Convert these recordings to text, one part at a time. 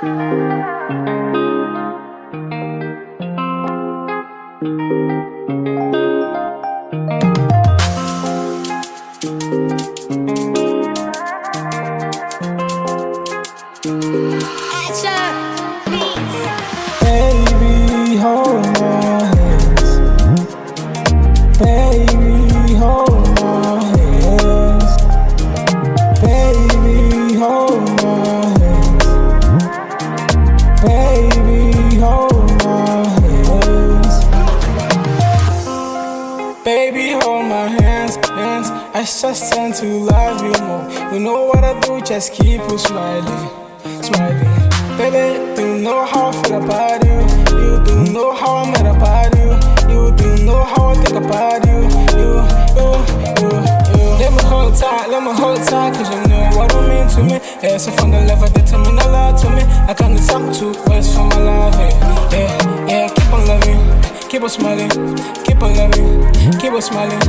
Baby, hold my hands. Baby, hold my hands. Baby, hold my hands. Baby, hold my hands. Baby, hold my hands. I just tend to love you more. You know what I do, just keep you smiling. Baby, do you know how I feel about you? You do know how I'm mad about you. You do know how I think about you. You. Let me hold tight, cause you know what you mean to me. Yeah, so from the level that you mean a lot to me. I can't stop to waste for my life. Yeah, keep on loving, keep on smiling, keep on loving, keep on smiling,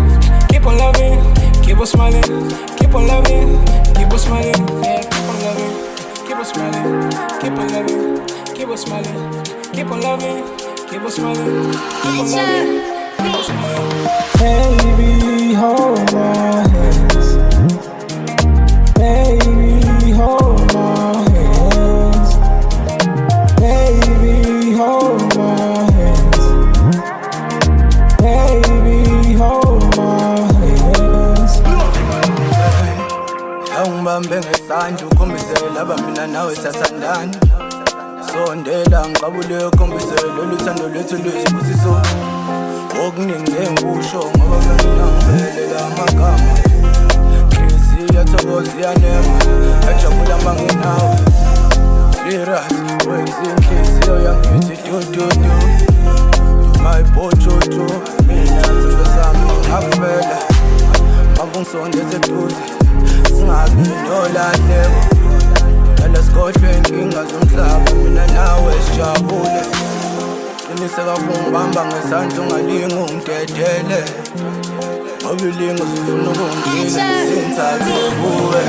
keep on loving, keep on smiling, keep on loving, keep on smiling, yeah, keep on loving. Keep on smiling, keep on loving, keep on smiling, keep on loving, keep on smiling, keep on loving, keep on smiling. Baby, hold my hands. Baby, hold my hands. Baby, hold my hands. Baby, hold my hands. Angibambe ngesandla ukhombisele laba mina nawe sasandani. Sondela ngiqabule ukhombisele lolu thando lwethu luyisibusiso. Okuningi ngikusho ngoba mina ngiphelela amagama. Inhliziyo yathokoza iyanema, yajabula manginawe. Serious, wenza inhliziyo yangithi du. My bojojo, mina thando sami ngakuvela. Mabungisondeze eduze, singabi nolahleko. Yala sikhohlwe inkinga zomhlaba, mina nawe sijabule. Qiniseka ungibamba ngesandla ungalingi ungidedele. Ngoba ilingo zifuna ukungigcina, singithathe kuwe.